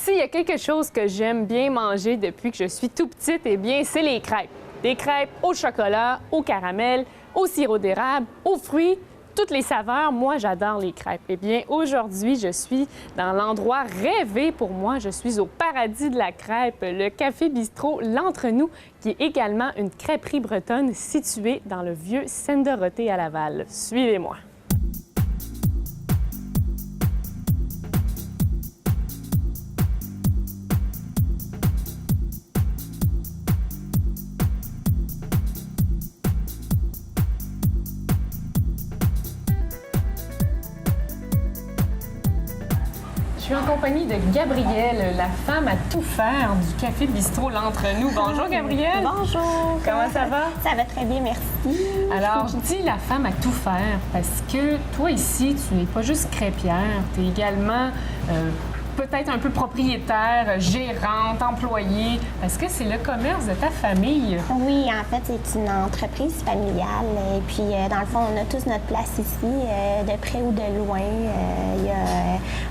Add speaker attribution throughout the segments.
Speaker 1: S'il y a quelque chose que j'aime bien manger depuis que je suis tout petite, eh bien, c'est les crêpes. Des crêpes au chocolat, au caramel, au sirop d'érable, aux fruits, toutes les saveurs. Moi, j'adore les crêpes. Eh bien, aujourd'hui, je suis dans l'endroit rêvé pour moi. Je suis au paradis de la crêpe, le Café Bistrot L'Entre-nous, qui est également une crêperie bretonne située dans le vieux Sainte-Dorothée à Laval. Suivez-moi. Je suis en compagnie de Gabrielle, la femme à tout faire du Café Bistrot L'Entre-nous. Bonjour, Gabrielle.
Speaker 2: Bonjour.
Speaker 1: Comment ça va?
Speaker 2: Ça va très bien, merci.
Speaker 1: Alors, je dis la femme à tout faire parce que toi, ici, tu n'es pas juste crêpière, tu es également peut-être un peu propriétaire, gérante, employée, parce que c'est le commerce de ta famille.
Speaker 2: Oui, en fait, c'est une entreprise familiale. Et puis, dans le fond, on a tous notre place ici, de près ou de loin.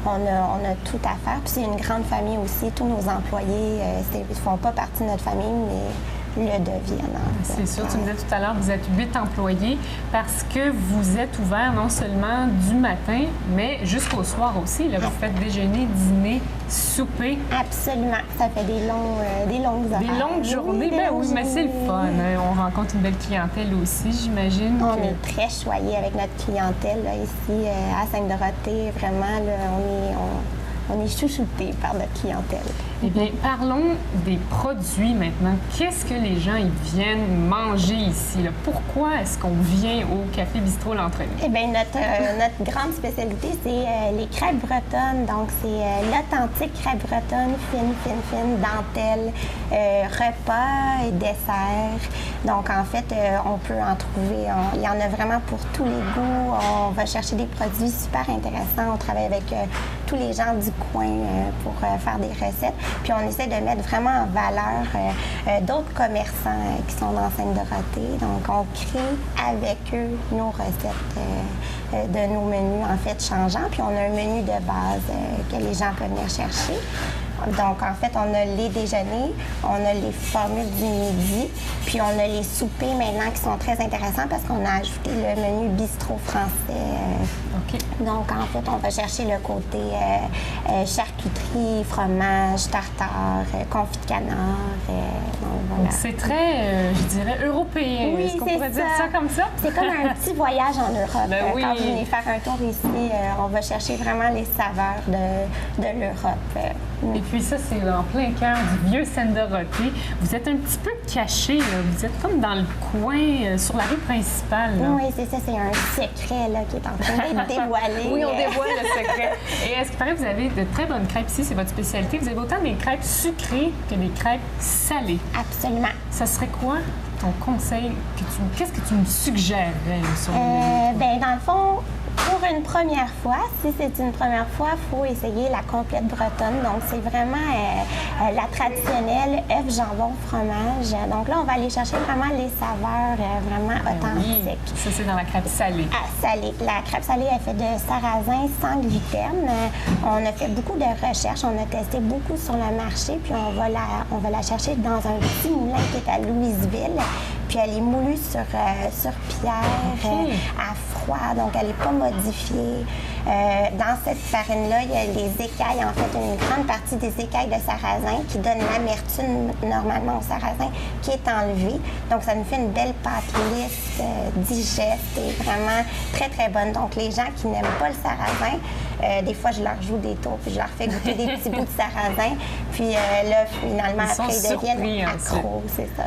Speaker 2: On a tout à faire. Puis, c'est une grande famille aussi. Tous nos employés ne font pas partie de notre famille, mais le deviennent.
Speaker 1: C'est sûr. Tu me disais tout à l'heure, vous êtes 8 employés parce que vous êtes ouvert non seulement du matin, mais jusqu'au soir aussi. Là, vous faites déjeuner, dîner, souper.
Speaker 2: Absolument. Ça fait des longues heures.
Speaker 1: Des longues journées. Oui, mais c'est le fun. Hein? On rencontre une belle clientèle aussi, j'imagine.
Speaker 2: On est très choyés avec notre clientèle là, ici à Sainte-Dorothée. Vraiment, là, on est chouchoutés par notre clientèle.
Speaker 1: Eh bien, parlons des produits maintenant. Qu'est-ce que les gens ils viennent manger ici? Là? Pourquoi est-ce qu'on vient au Café Bistrot L'Entre-nous?
Speaker 2: Eh bien, notre grande spécialité, c'est les crêpes bretonnes. Donc, c'est l'authentique crêpe bretonne, fine, dentelle, repas et dessert. Donc, en fait, on peut en trouver. Il y en a vraiment pour tous les goûts. On va chercher des produits super intéressants. On travaille avec tous les gens du coin pour faire des recettes. Puis on essaie de mettre vraiment en valeur d'autres commerçants qui sont dans Sainte-Dorothée. Donc, on crée avec eux nos recettes de nos menus, en fait, changeants. Puis on a un menu de base que les gens peuvent venir chercher. Donc, en fait, on a les déjeuners, on a les formules du midi, puis on a les soupers maintenant qui sont très intéressants parce qu'on a ajouté le menu bistrot français.
Speaker 1: OK.
Speaker 2: Donc, en fait, on va chercher le côté charcuterie, fromage, tartare, confit de canard.
Speaker 1: Donc, c'est très, je dirais, européen.
Speaker 2: Oui,
Speaker 1: est-ce qu'on pourrait dire ça comme ça?
Speaker 2: C'est comme un petit voyage en Europe.
Speaker 1: Ben oui.
Speaker 2: Quand vous venez faire un tour ici, on va chercher vraiment les saveurs de l'Europe.
Speaker 1: Et puis ça, c'est en plein cœur du vieux Sainte-Dorothée. Vous êtes un petit peu caché, là. Vous êtes comme dans le coin, sur la rue principale. Là.
Speaker 2: Oui, c'est ça. C'est un secret là, qui est en train d'être dévoilé.
Speaker 1: Oui, on dévoile le secret. Et est-ce qu'il paraît que vous avez de très bonnes crêpes ici? C'est votre spécialité. Vous avez autant des crêpes sucrées que des crêpes salées.
Speaker 2: Absolument.
Speaker 1: Ça serait quoi ton conseil? Qu'est-ce que tu me suggérerais là, sur le menu?
Speaker 2: Bien, dans le fond, pour une première fois, si c'est une première fois, il faut essayer la complète bretonne. Donc, c'est vraiment la traditionnelle œuf, jambon, fromage. Donc là, on va aller chercher vraiment les saveurs vraiment authentiques.
Speaker 1: Oui. Ça, c'est dans la crêpe salée.
Speaker 2: Salée. La crêpe salée est faite de sarrasin sans gluten. On a fait beaucoup de recherches. On a testé beaucoup sur le marché. Puis, on va la chercher dans un petit moulin qui est à Louisville. Puis elle est moulue sur pierre, à froid, donc elle n'est pas modifiée. Dans cette farine-là, il y a les écailles, en fait, une grande partie des écailles de sarrasin qui donne l'amertume normalement au sarrasin qui est enlevée. Donc, ça nous fait une belle pâte lisse, digeste et vraiment très, très bonne. Donc, les gens qui n'aiment pas le sarrasin, des fois, je leur joue des tours puis je leur fais goûter des petits bouts de sarrasin. Puis là, finalement, après, ils deviennent accros, c'est ça.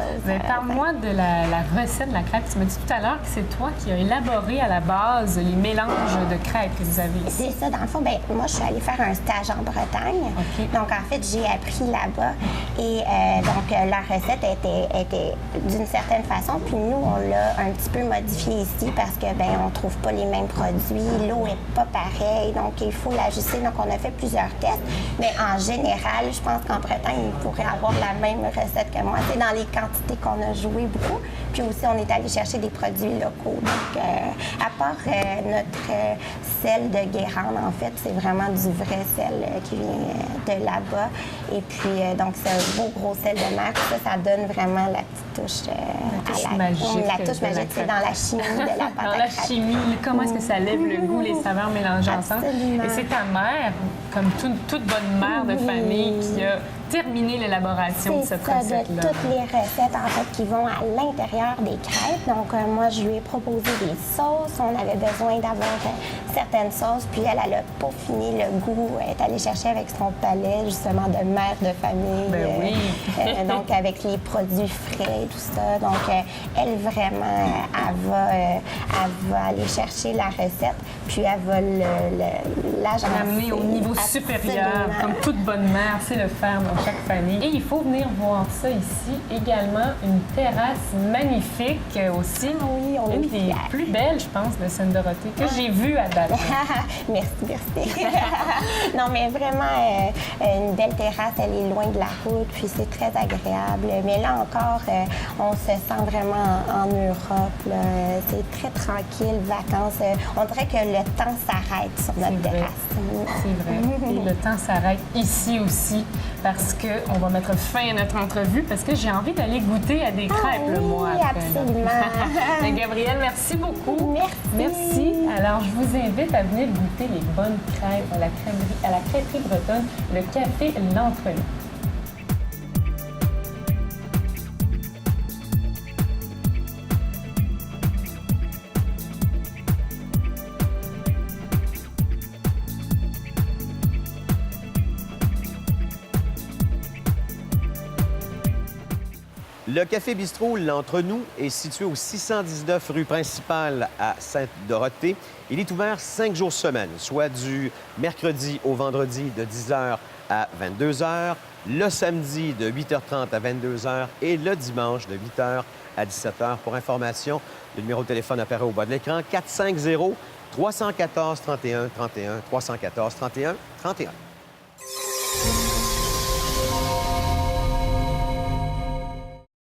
Speaker 1: Parle-moi de la recette de la crêpe. Tu m'as dit tout à l'heure que c'est toi qui as élaboré à la base les mélanges de crêpes que vous avez ici.
Speaker 2: C'est ça. Dans le fond, bien, moi, je suis allée faire un stage en Bretagne.
Speaker 1: Okay.
Speaker 2: Donc, en fait, j'ai appris là-bas. Et donc, la recette était d'une certaine façon. Puis nous, on l'a un petit peu modifiée ici parce que, bien, on trouve pas les mêmes produits. L'eau est pas pareille. Donc, il faut l'ajuster. Donc, on a fait plusieurs tests. Mais en général, je pense qu'en Bretagne, ils pourraient avoir la même recette que moi. C'est dans les quantités qu'on a joué beaucoup. Puis aussi, on est allé chercher des produits locaux. Donc, à part notre sel de Guérande, en fait. C'est vraiment du vrai sel qui vient de là-bas. Et puis, donc, c'est un beau gros sel de mer. Ça donne vraiment la petite touche,
Speaker 1: magique.
Speaker 2: La touche magique, c'est dans la chimie de la pâte
Speaker 1: Dans
Speaker 2: à
Speaker 1: la
Speaker 2: crêpes.
Speaker 1: chimie, comment est-ce que ça lève le goût, les saveurs mélangées ensemble.
Speaker 2: Absolument.
Speaker 1: Et c'est ta mère, comme toute bonne mère de famille, qui a terminé l'élaboration de
Speaker 2: C'est
Speaker 1: cette
Speaker 2: ça, de
Speaker 1: recette-là.
Speaker 2: toutes les recettes, en fait, qui vont à l'intérieur des crêpes. Donc, moi, je lui ai proposé des sauces. On avait besoin d'avoir certaines sauces. Puis, elle a peaufiné le goût. Elle est allée chercher avec son palais, justement, de mère de famille.
Speaker 1: Ben oui.
Speaker 2: Donc, avec les produits frais et tout ça. Donc, elle, vraiment, elle va aller chercher la recette. Puis, elle va l'agencer.
Speaker 1: L'amener au niveau supérieur,
Speaker 2: Absolument.
Speaker 1: comme toute bonne mère, c'est le faire dans chaque famille. Et il faut venir voir ça ici. Également, une terrasse magnifique aussi.
Speaker 2: Oui, on est
Speaker 1: une des
Speaker 2: fiers.
Speaker 1: plus belles, je pense, de Sainte-Dorothée que j'ai vue à date.
Speaker 2: Merci. Non, mais vraiment, une belle terrasse, elle est loin de la route, puis c'est très agréable. Mais là encore, on se sent vraiment en Europe. Là. C'est très tranquille, vacances. On dirait que le temps s'arrête sur notre
Speaker 1: C'est vrai.
Speaker 2: terrasse.
Speaker 1: C'est vrai. Et le temps s'arrête ici aussi parce qu'on va mettre fin à notre entrevue parce que j'ai envie d'aller goûter à des crêpes,
Speaker 2: oui,
Speaker 1: le mois après.
Speaker 2: absolument.
Speaker 1: Mais Gabrielle, merci beaucoup.
Speaker 2: Merci.
Speaker 1: Merci. Alors, je vous invite à venir goûter les bonnes crêpes à la crêperie bretonne, le café L'Entrelait.
Speaker 3: Le Café Bistrot L'Entre-nous est situé au 619 rue principale à Sainte-Dorothée. Il est ouvert 5 jours semaine, soit du mercredi au vendredi de 10h à 22h, le samedi de 8h30 à 22h et le dimanche de 8h à 17h. Pour information, le numéro de téléphone apparaît au bas de l'écran, 450-314-31-31, 314-31-31.